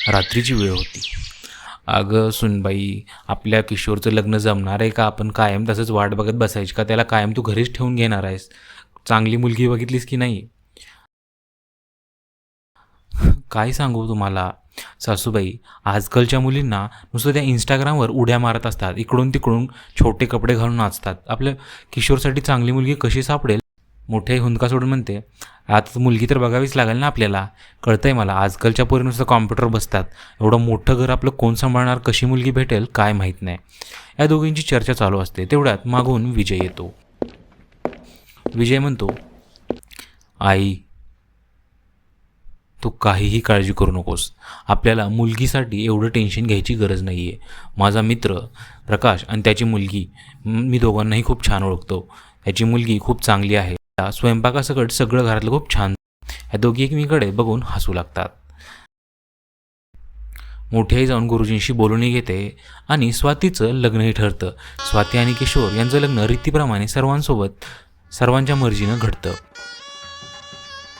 रात्रीची वेळ होती. अगं सुनबाई, आपल्या किशोरचं लग्न जमणार आहे का? आपण कायम तसंच वाट बघत बसायची का? त्याला कायम तू घरीच ठेवून घेणार आहेस? चांगली मुलगी बघितलीस की नाही? काय सांगू तुम्हाला सासूबाई, आजकालच्या मुलींना नुसतं त्या इंस्टाग्रामवर उड्या मारत असतात, इकडून तिकडून छोटे कपडे घालून नाचतात. आपल्या किशोरसाठी चांगली मुलगी कशी सापडेल? मोठे आई हुंदका सोडून म्हणते, आता मुलगी तर बघावीच लागेल ना आपल्याला. कळतंय मला, आजकालच्या पोरी नुसतं कॉम्प्युटर बसतात. एवढं मोठं घर आपलं कोण सांभाळणार? कशी मुलगी भेटेल काय माहीत नाही. या दोघींची चर्चा चालू असते. तेवढ्यात मागून विजय येतो. विजय म्हणतो, आई, तू काहीही काळजी करू नकोस. आपल्याला मुलगीसाठी एवढं टेन्शन घ्यायची गरज नाही आहे. माझा मित्र प्रकाश आणि त्याची मुलगी, मी दोघांनाही खूप छान ओळखतो. त्याची मुलगी खूप चांगली आहे. स्वयंपाकासकट सगळं घरातलं खूप छान. या दोघी एकमेकडे बघून हसू लागतात. मोठी आई जाऊन गुरुजींशी बोलूनही घेते आणि स्वातीचं लग्नही ठरतं. स्वाती आणि किशोर यांचं लग्न रीतीप्रमाणे सर्वांच्या मर्जीनं घडतं.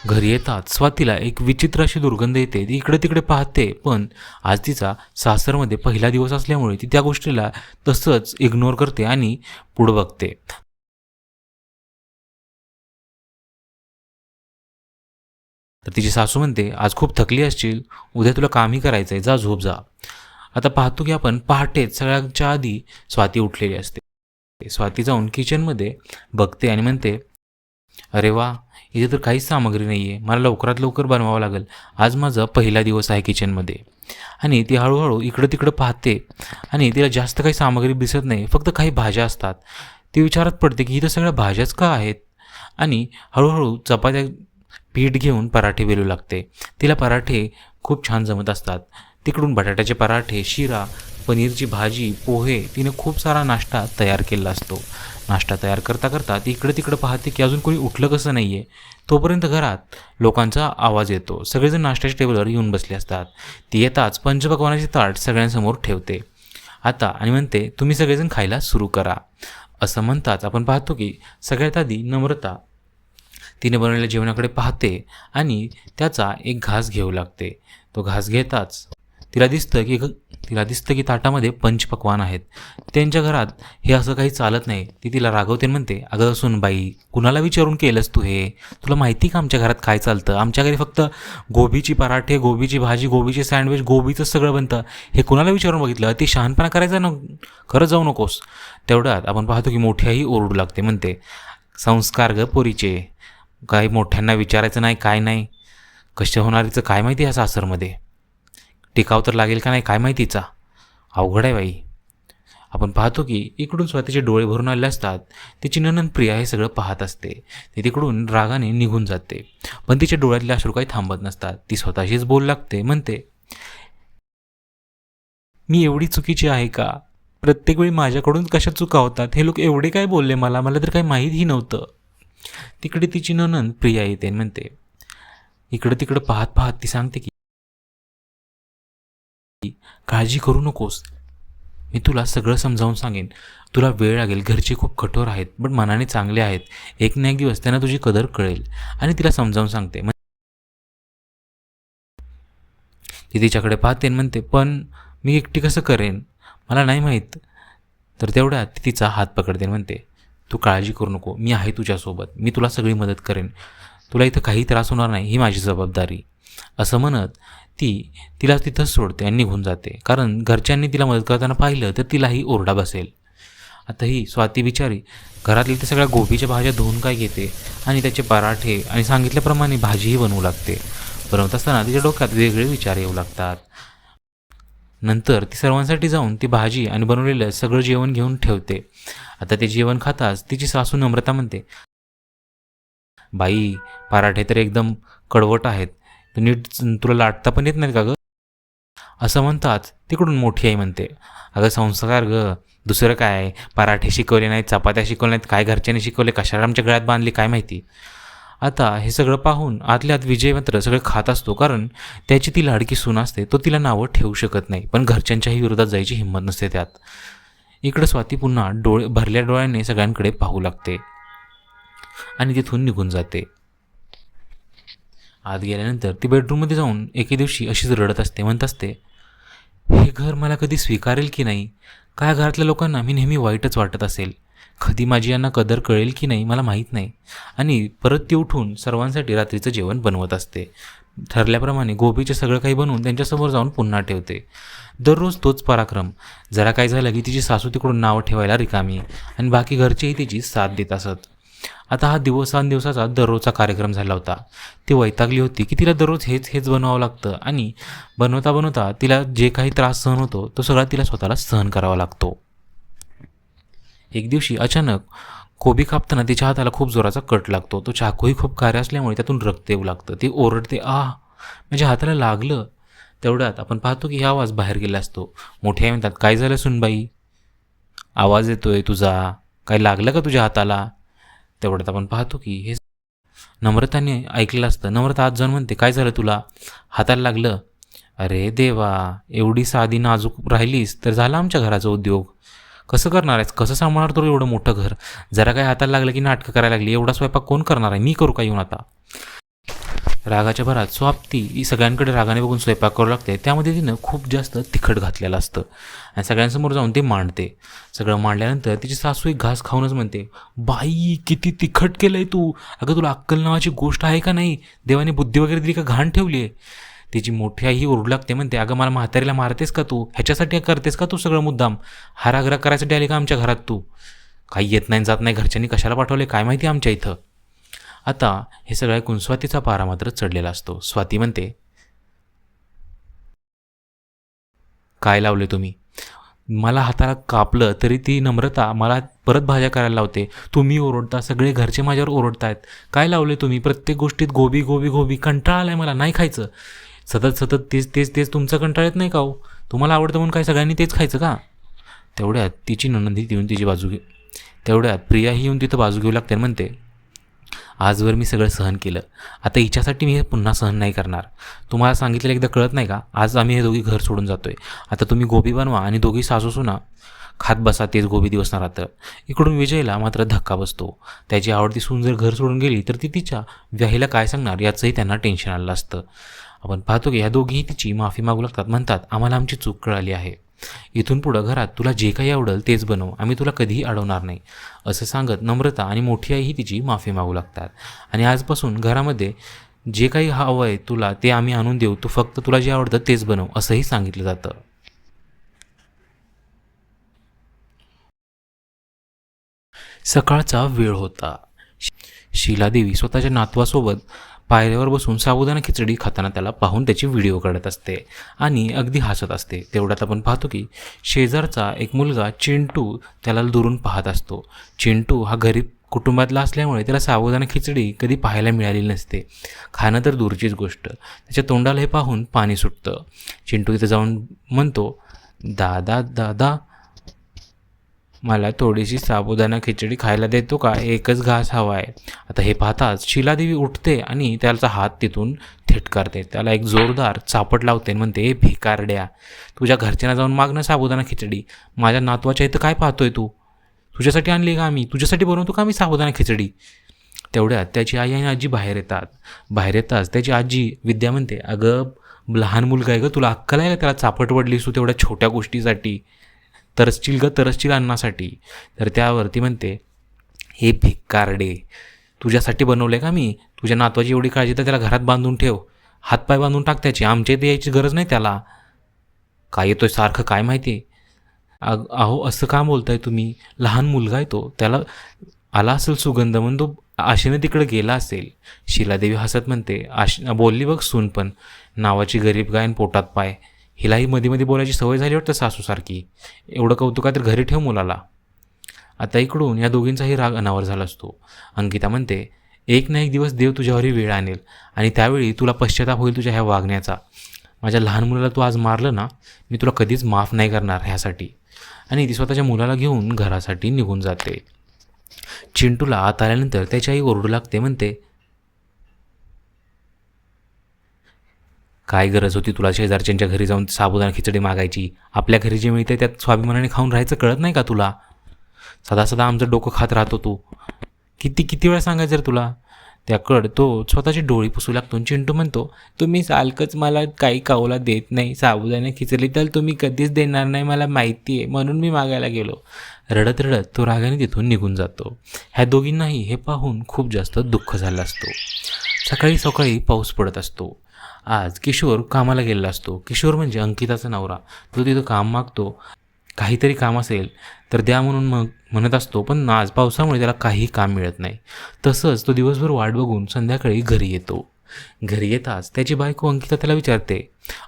घरी येतात स्वातीला एक विचित्र अशी दुर्गंध येते. ती इकडे तिकडे पाहते, पण आज तिचा सासरमध्ये पहिला दिवस असल्यामुळे ती त्या गोष्टीला तसंच इग्नोर करते आणि पुढं बघते. तर तिची सासू म्हणते, आज खूप थकली असशील, उद्या तुला कामही करायचं आहे, जा झोप जा. आता पाहतो की आपण पहाटेच सगळ्यांच्या आधी स्वाती उठलेली असते. स्वाती जाऊन किचनमध्ये बघते आणि म्हणते, अरे वा, इथे तर काहीच सामग्री नाही आहे. मला लवकरात लवकर बनवावं लागेल. आज माझा पहिला दिवस आहे किचनमध्ये. आणि ती हळूहळू इकडं तिकडं पाहते आणि तिला जास्त काही सामग्री दिसत नाही, फक्त काही भाज्या असतात. ती विचारात पडते की इथं सगळ्या भाज्याच का आहेत? आणि हळूहळू चपात्या पीठ घेऊन पराठे बेलू लागते. तिला पराठे खूप छान जमत असतात. तिकडून बटाट्याचे पराठे, शिरा, पनीरची भाजी, पोहे, तिने खूप सारा नाश्ता तयार केला असतो. नाश्ता तयार करता करता ती इकडे तिकडे पाहते की अजून कोणी उठलं कसं नाही आहे. तोपर्यंत घरात लोकांचा आवाज येतो. सगळेजण नाश्त्याच्या टेबलवर येऊन बसले असतात. ती येताच पंचपक्वानाचे ताट सगळ्यांसमोर ठेवते आता आणि म्हणते, तुम्ही सगळेजण खायला सुरू करा. असं म्हणताच आपण पाहतो की सगळ्यात आधी नम्रता तिने बनवलेल्या जेवणाकडे पाहते आणि त्याचा एक घास घेऊ लागते. तो घास घेताच तिला दिसतं की ताटामध्ये पंचपक्वान्न आहेत. त्यांच्या घरात हे असं काही चालत नाही. ती तिला रागवते आणि म्हणते, अगं सुनबाई, कुणाला विचारून केलंस तू हे? तुला माहिती का आमच्या घरात काय चालतं? आमच्या घरी फक्त गोबीची पराठे, गोबीची भाजी, गोबीचे सँडविच, गोबीचं सगळं बनतं. हे कुणाला विचारून बघितलं? ती शहाणपणा करायचा ना, खरं जाऊ नकोस. तेवढ्यात आपण पाहतो की मोठी आई ओरडू लागते. म्हणते, संस्कार ग पोरीचे, काही मोठ्यांना विचारायचं नाही, काय नाही. कशा होणारीचं काय माहिती ह्या सासरमध्ये? टिकाव तर लागेल का नाही काय माहितीचा. अवघड आहे बाई. आपण पाहतो की इकडून स्वतःचे डोळे भरून आले असतात. तिची नणंद प्रिया हे सगळं पाहत असते. ती तिकडून रागाने निघून जाते, पण तिच्या डोळ्यातले अश्रू काही थांबत नसतात. ती स्वतःशीच बोलू लागते. म्हणते, मी एवढी चुकीची आहे का? प्रत्येक वेळी माझ्याकडून कशा चुका होतात? हे लोक एवढे काय बोलले मला तर काही माहीतही नव्हतं. तिकडे तिची नणंद प्रिया येते आणि म्हणते, इकडं तिकडं पाहत पाहत ती सांगते की, काळजी करू नकोस, मी तुला सगळं समजावून सांगेन. तुला वेळ लागेल. घरचे खूप कठोर आहेत, पण मनाने चांगले आहेत. एक ना एक दिवस त्यांना तुझी कदर कळेल. आणि तिला समजावून सांगते. ती तिच्याकडे पाहते आणि म्हणते, पण मी एकटी कसं करेन? मला नाही माहीत. तर तेवढ्यात ती तिचा हात पकडते आणि म्हणते, तू काळजी करू नको, मी आहे तुझ्यासोबत. मी तुला सगळी मदत करेन. तुला इथं काही त्रास होणार नाही, ही माझी जबाबदारी. असं म्हणत ती तिला तिथंच सोडते आणि निघून जाते. कारण घरच्यांनी तिला मदत करताना पाहिलं तर तिलाही ओरडा बसेल. आता ही स्वाती बिचारी घरातल्या त्या सगळ्या गोबीच्या भाज्या धुवून काय घेते आणि त्याचे पराठे आणि सांगितल्याप्रमाणे भाजीही बनवू लागते. बनवत असताना तिच्या डोक्यात वेगळे विचार येऊ लागतात. नंतर ती सर्वांसाठी जाऊन ती भाजी आणि बनवलेलं सगळं जेवण घेऊन ठेवते. आता ते जेवण खाताच तिची सासू नम्रता म्हणते, बाई, पराठे तर एकदम कडवट आहेत. तर नीट तुला लाटता पण येत नाहीत का गं? असं म्हणताच तिकडून मोठी आई म्हणते, अगं संस्कार ग, दुसरं काय? पराठे शिकवले नाहीत, चपात्या शिकवल्या नाहीत, काय घरच्यांनी शिकवले, कशाला आमच्या गळ्यात बांधली काय माहिती. आता हे सगळं पाहून आतल्यात विजय मात्र सगळं खात असतो. कारण त्याची ती लाडकी सून असते, तो तिला नावं ठेवू शकत नाही, पण घरच्यांच्याही विरोधात जायची हिंमत नसते त्यात. इकडं स्वाती पुन्हा भरल्या डोळ्याने सगळ्यांकडे पाहू लागते आणि तिथून निघून जाते. आत गेल्यानंतर ती बेडरूममध्ये जाऊन एके दिवशी अशीच रडत असते, म्हणत असते, हे घर मला कधी स्वीकारेल की नाही, काय घरातल्या लोकांना मी नेहमी वाईटच वाटत असेल, कधी माझी यांना कदर कळेल की नाही मला माहीत नाही. आणि परत ती उठून सर्वांसाठी रात्रीचं जेवण बनवत असते. ठरल्याप्रमाणे गोबीचे सगळं काही बनवून त्यांच्यासमोर जाऊन पुन्हा ठेवते. दररोज तोच पराक्रम. जरा काय झालं की तिची सासू तिकडून नावं ठेवायला रिकामी आणि बाकी घरचेही तिची साथ देत असत. आता हा दिवसाचा दररोजचा कार्यक्रम झाला होता. ती वैतागली होती की तिला दररोज हेच बनवावं लागतं आणि बनवता बनवता तिला जे काही त्रास सहन होतो तो सगळा तिला स्वतःला सहन करावा लागतो. एक दिवशी अचानक कोबी कापताना तिच्या हाताला खूप जोराचा कट लागतो. तो चाकूही खूप कार्य असल्यामुळे त्यातून रक्त येऊ लागतं. ती ओरडते, माझ्या हाताला लागलं. तेवढ्यात आपण पाहतो की हा आवाज बाहेर गेला असतो. मोठे आई म्हणतात, काय झालं सुनबाई, आवाज येतोय तुझा, काय लागलं का तुझ्या हाताला? तेवढ्यात आपण पाहतो की हे नम्रताने ऐकलेलं असतं. नम्रता आज जाऊन म्हणते, काय झालं तुला, हाताला लागलं? अरे देवा, एवढी साधी नाजूक राहिलीस तर झाला आमच्या घराचा उद्योग. कसं करणार आहेस, कसं सांभाळणार तो एवढं मोठं घर? जरा काय हाताला लागलं की नाटकं करायला लागली. एवढा स्वयंपाक कोण करणार आहे, मी करू का येऊन आता? रागाच्या भरात स्वाप्ती सगळ्यांकडे रागाने बघून स्वयंपाक करू लागते. त्यामध्ये तिनं खूप जास्त तिखट घातलेलं असतं आणि सगळ्यांसमोर जाऊन ते मांडते. सगळं मांडल्यानंतर तिची सासू एक घास खाऊनच म्हणते, बाई किती तिखट केलंय तू, अगं तुला अक्कल नावाची गोष्ट आहे का नाही, देवाने बुद्धी वगैरे दिली का, घाण ठेवली आहे? तिची मोठी आई ही ओरडू लागते, म्हणते, अगं मला म्हातारीला मारतेस का तू, ह्याच्यासाठी करतेस का तू सगळं मुद्दाम, हारागरा करायसाठी आली का आमच्या घरात तू? काही येत नाही जात नाही, घरच्यांनी कशाला पाठवले काय माहिती आमच्या इथं. आता हे सगळं ऐकून स्वातीचा पारा मात्र चढलेला असतो. स्वाती म्हणते, काय लावले तुम्ही, मला हाताला कापलं तरी ती नम्रता मला परत भाज्या करायला लावते, तुम्ही ओरडता, सगळे घरचे माझ्यावर ओरडतायत, काय लावले तुम्ही, प्रत्येक गोष्टीत गोबी गोबी गोबी, कंटाळा आलाय मला, नाही खायचं, सतत सतत तेच तेच तेच, तुमचं कंटाळ येत नाही का हो, तुम्हाला आवडतं म्हणून काय सगळ्यांनी तेच खायचं का? तेवढ्यात तिची ननंदी येऊन तिची बाजू तेवढ्यात प्रियाही येऊन तिथं बाजू घेऊ लागते, म्हणते, आजवर मी सगळं सहन केलं, आता हिच्यासाठी मी हे पुन्हा सहन नाही करणार. तुम्हाला सांगितलेलं एकदा कळत नाही का, आज आम्ही हे दोघी घर सोडून जातोय, आता तुम्ही गोबी बनवा आणि दोघी सासू सुना खात बसा तेच गोबी दिवस ना रात्र. इकडून विजयला मात्र धक्का बसतो. त्याची आवडती सून जर घर सोडून गेली तर ती तिच्या व्याहीला काय सांगणार याचंही त्यांना टेन्शन आलं असतं. आपण पाहतो की ह्या दोघीही तिची माफी मागू लागतात, म्हणतात, आम्हाला आमची चूक कळाली आहे, इथून पुढं घरात तुला जे काही आवडेल तेच बनव, आम्ही तुला कधीही अडवणार नाही, असं सांगत नम्रता आणि मोठी आईही तिची माफी मागू लागतात. आणि आजपासून घरामध्ये जे काही हवं आहे तुला ते आम्ही आणून देऊ, तू फक्त तुला जे आवडतं तेच बनव, असंही सांगितलं जातं. सकाळचा वेळ होता. शीलादेवी स्वतःच्या नातवासोबत पायऱ्यावर बसून साबुदाणा खिचडी खाताना त्याला पाहून त्याची व्हिडिओ काढत असते आणि अगदी हसत असते. तेवढ्यात आपण पाहतो की शेजारचा एक मुलगा चिंटू त्याला दुरून पाहत असतो. चिंटू हा गरीब कुटुंबातला असल्यामुळे त्याला साबुदाणा खिचडी कधी पाहायला मिळालेली नसते, खाणं तर दूरचीच गोष्ट. त्याच्या तोंडाला हे पाहून पाणी सुटतं. चिंटू तिथं जाऊन म्हणतो, दादा दादा, मला थोडीशी साबुदाणा खिचडी खायला देतो का, एकच घास हवा आहे. आता हे पाहताच शीलादेवी उठते आणि त्याचा हात तिथून थिटकारते, त्याला एक जोरदार चापट लावते आणि म्हणते, भिकारड्या, तुझ्या घरच्यांना जाऊन माग ना साबुदाणा खिचडी, माझ्या नातवाच्या इथं काय पाहतोय तू, तुझ्यासाठी आणली का आम्ही, तुझ्यासाठी बनवतो का आम्ही साबुदाणा खिचडी? तेवढ्यात त्याची आई आणि आजी बाहेर येतात. बाहेर येताच त्याची आजी विद्या म्हणते, अगं लहान मुलगा आहे गं, तुला अक्कल आहे का, त्याला चापट वडलीस तू तेवढ्या छोट्या गोष्टीसाठी, तरसशील अन्नासाठी. तर त्यावरती म्हणते, हे भिकारडे, तुझ्यासाठी बनवलं का मी, तुझ्या नातवाची एवढी काळजी तर त्याला घरात बांधून ठेव, हातपाय बांधून टाक त्याची, आमच्या इथे यायची गरज नाही त्याला, काय येतोय सारखं काय माहिती. अहो असं का बोलताय तुम्ही, लहान मुलगा आहे तो, त्याला आला असेल सुगंध म्हणून तो आशेने तिकडे गेला असेल. शीलादेवी हसत म्हणते, बोलली बघ सून पण, नावाची गरीब गायन पोटात पाय, हिलाही मध्ये मध्ये बोलायची सवय झाली वाटतं सासूसारखी, एवढं कौतुक तर घरी ठेव मुलाला. आता इकडून या दोघींचाही राग अनावर झाला असतो. अंकिता म्हणते, एक ना एक दिवस देव तुझ्यावरही वेळ आणेल आणि त्यावेळी तुला पश्चाताप होईल तुझ्या ह्या वागण्याचा. माझ्या लहान मुलाला तू आज मारलं ना, मी तुला कधीच माफ नाही करणार ह्यासाठी. आणि ती स्वतःच्या मुलाला घेऊन घरासाठी निघून जाते. चिंटूला आत आल्यानंतर त्याची आई ओरडू लागते, म्हणते, काय गरज होती तुला शेजारच्यांच्या घरी जाऊन साबुदाणा खिचडी मागायची, आपल्या घरी जे मिळते त्यात स्वाभिमानाने खाऊन राहायचं कळत नाही का तुला, सदा सदा आमचं डोकं खात राहतो तू, किती किती वेळा सांगायचं रे तुला. त्याकडं तो स्वतःची डोळी पुसू लागतो. चिंटू म्हणतो, तुम्ही सारखंच मला काही खाऊला देत नाही, साबुदाणा खिचडी तर तुम्ही कधीच देणार नाही मला माहिती आहे, म्हणून मी मागायला गेलो. रडत रडत तो रागाने तिथून निघून जातो. ह्या दोघींनाही हे पाहून खूप जास्त दुःख झालं असतो. सकाळी सकाळी पाऊस पडत असतो. आज किशोर कामाला गेलेला असतो. किशोर म्हणजे अंकिताचा नवरा. तो तिथं काम मागतो, काहीतरी काम असेल तर द्या म्हणून मग म्हणत असतो, पण आज पावसामुळे त्याला काही काम मिळत नाही. तसंच तो दिवसभर वाट बघून संध्याकाळी घरी येतो. घरी येताच त्याची बायको अंकिता त्याला विचारते,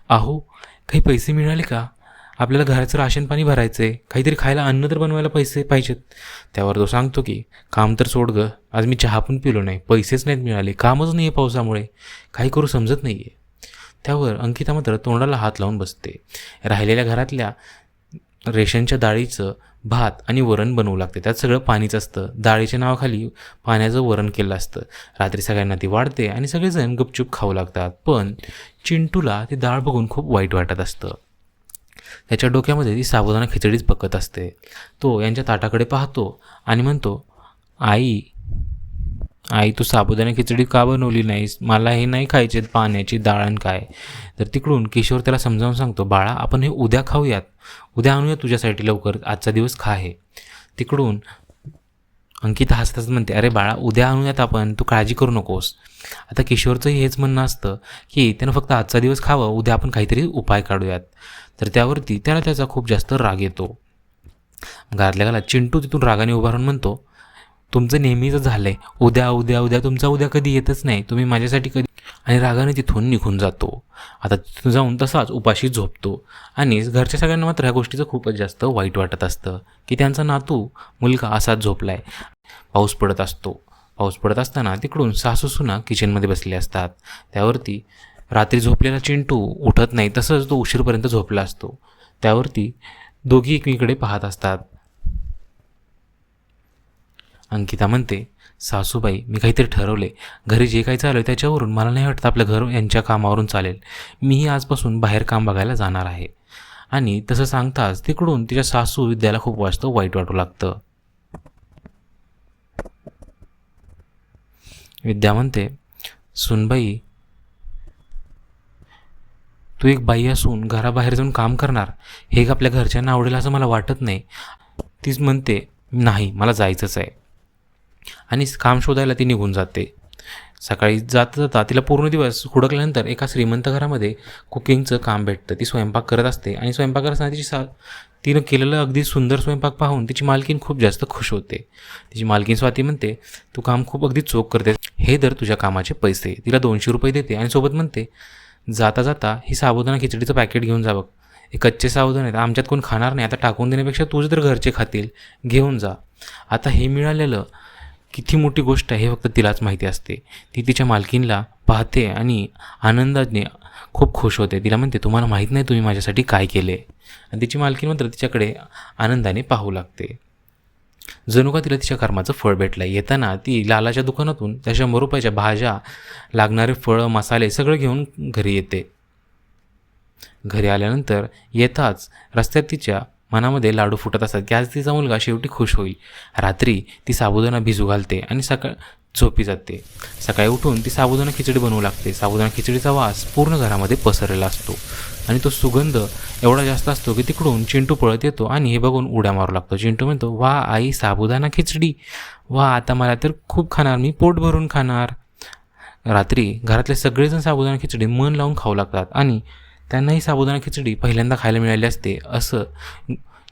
अहो काही पैसे मिळाले का? आपल्याला घराचं राशन पाणी भरायचं आहे, काहीतरी खायला अन्न तर बनवायला पैसे पाहिजेत. त्यावर तो सांगतो की काम तर सोड गं, आज मी चहा पण पिलो नाही, पैसेच नाहीत मिळाले, कामच नाही आहे पावसामुळे, काही करू समजत नाही आहे. त्यावर अंकिता मात्र तोंडाला हात लावून बसते. राहिलेल्या घरातल्या रेशनच्या डाळीचं भात आणि वरण बनवू लागते. त्यात सगळं पाणीच असतं. डाळीच्या नावाखाली पाण्याचं वरण केलं असतं. रात्री सगळ्यांना ती वाढते आणि सगळेजण गपचूप खाऊ लागतात. पण चिंटूला ती डाळ बघून खूप वाईट वाटत असतं. त्याच्या डोक्यामध्ये ती साबुदाणा खिचडीच पकत असते. तो यांच्या ताटाकडे पाहतो आणि म्हणतो, आई तू साबुदाणा खिचडी का बनवली नाहीस? मला हे नाही खायचे पाण्याची डाळ आणि काय. तर तिकडून किशोर त्याला समजावून सांगतो, बाळा आपण हे उद्या खाऊयात, उद्या आणूयात तुझ्यासाठी लवकर, आजचा दिवस खा हे. तिकडून अंकिता हसताच म्हणते, अरे बाळा उद्या आणूयात आपण, तू काळजी करू नकोस. आता किशोरचंही हेच म्हणणं असतं की त्यानं फक्त आजचा दिवस खावं, उद्या आपण काहीतरी उपाय काढूयात. तर त्यावरती त्याचा खूप जास्त राग येतो. घरातल्या घरात चिंटू तिथून रागाने उभा राहून म्हणतो, तुमचं नेहमीच झालं आहे, उद्या उद्या उद्या, तुमचा उद्या कधी येतच नाही, तुम्ही माझ्यासाठी कधी, आणि रागाने तिथून निघून जातो. आता तिथून जाऊन तसाच उपाशी झोपतो. आणि घरच्या सगळ्यांना मात्र ह्या गोष्टीचं खूपच जास्त वाईट वाटत असतं की त्यांचा नातू मुलगा असाच झोपला आहे. पाऊस पडत असतो. पाऊस पडत असताना तिकडून सासू सुना किचनमध्ये बसले असतात. त्यावरती रात्री झोपलेला चिंटू उठत नाही, तसंच तो उशीरपर्यंत झोपला असतो. त्यावरती दोघी एकमेकडे पाहत असतात. अंकिता म्हणते, सासूबाई मी काहीतरी ठरवले, घरी जे काही चालू आहे त्याच्यावरून मला नाही वाटतं आपलं घर यांच्या कामावरून चालेल, मीही आजपासून बाहेर काम बघायला जाणार आहे. आणि तसं सांगताच तिकडून तिच्या सासू विद्याला खूप जास्त वाईट वाटू लागतं. विद्या म्हणते, सुनबाई तू एक बाई असून घराबाहेर जाऊन काम करणार हे आपल्या घरच्यांना आवडेल असं मला वाटत नाही. तीच म्हणते, नाही मला जायचंच आहे, आणि काम शोधायला ती निघून जाते. सकाळी जाता जाता तिला पूर्ण दिवस हुडकल्यानंतर एका श्रीमंत घरामध्ये कुकिंगचं काम भेटतं. ती स्वयंपाक करत असते आणि स्वयंपाक करत असताना तिनं केलेलं अगदी सुंदर स्वयंपाक पाहून तिची मालकीण खूप जास्त खुश होते. तिची मालकीण स्वाती म्हणते, तू काम खूप अगदी चोख करते, हे दर तुझ्या कामाचे पैसे. तिला 200 रुपये देते आणि सोबत म्हणते, जाता जाता ही साबुदाणा खिचडीचं पॅकेट घेऊन जा बघ, हे कच्चे साबुदाणे आहेत, आमच्यात कोण खाणार नाही, आता टाकून देण्यापेक्षा तुझं तर घरचे खातील, घेऊन जा. आता हे मिळालेलं किती मोठी गोष्ट आहे हे फक्त तिलाच माहिती असते. ती तिच्या मालकीणला पाहते आणि आनंदाने खूप खुश होते. तिला म्हणते, तुम्हाला माहीत नाही तुम्ही माझ्यासाठी काय केले. आणि तिची मालकीण मात्र तिच्याकडे आनंदाने पाहू लागते. जणू का तिला तिच्या कर्माचं फळ भेटलं. येताना ती लालाच्या दुकानातून त्या 100 रुपयाच्या भाज्या, लागणारे फळं, मसाले सगळं घेऊन घरी येते. घरी आल्यानंतर येताच रस्त्यात तिच्या मनामध्ये लाडू फुटत असतात की आज तिचा मुलगा शेवटी खुश होईल. रात्री ती साबुदाणा भिजू घालते आणि झोपी जाते. सकाळी उठून ती साबुदाणा खिचडी बनवू लागते. साबुदाणा खिचडीचा वास पूर्ण घरामध्ये पसरलेला असतो आणि तो सुगंध एवढा जास्त असतो की तिकडून चिंटू पळत येतो आणि हे बघून उड्या मारू लागतो. चिंटू म्हणतो, वा आई साबुदाणा खिचडी, वा आता मला तर खूप खाणार, मी पोट भरून खाणार. रात्री घरातले सगळेजण साबुदाणा खिचडी मन लावून खाऊ लागतात आणि त्यांनाही साबुदाणा खिचडी पहिल्यांदा खायला मिळाली असते असं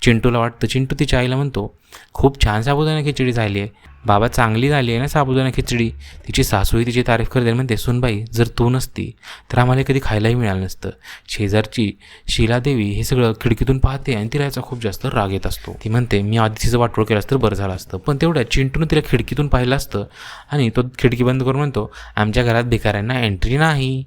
चिंटूला वाटतं. चिंटू तिच्या आईला म्हणतो, खूप छान साबुदाणा खिचडी झाली आहे बाबा, चांगली झाली आहे ना साबुदाणा खिचडी. तिची सासूही तिची तारीफ करते, म्हणते, सुनबाई जर तू नसती तर आम्हाला कधी खायलाही मिळालं नसतं. शेजारची शीलादेवी हे सगळं खिडकीतून पाहते आणि तिला याचा खूप जास्त राग येत असतो. ती म्हणते, मी आधी तिचं वाटोळ केलं असतं तर बरं झालं असतं. पण तेवढ्या चिंटूनं तिला खिडकीतून पाहिलं असतं आणि तो खिडकी बंद करून म्हणतो, आमच्या घरात भिकाऱ्यांना एंट्री नाही.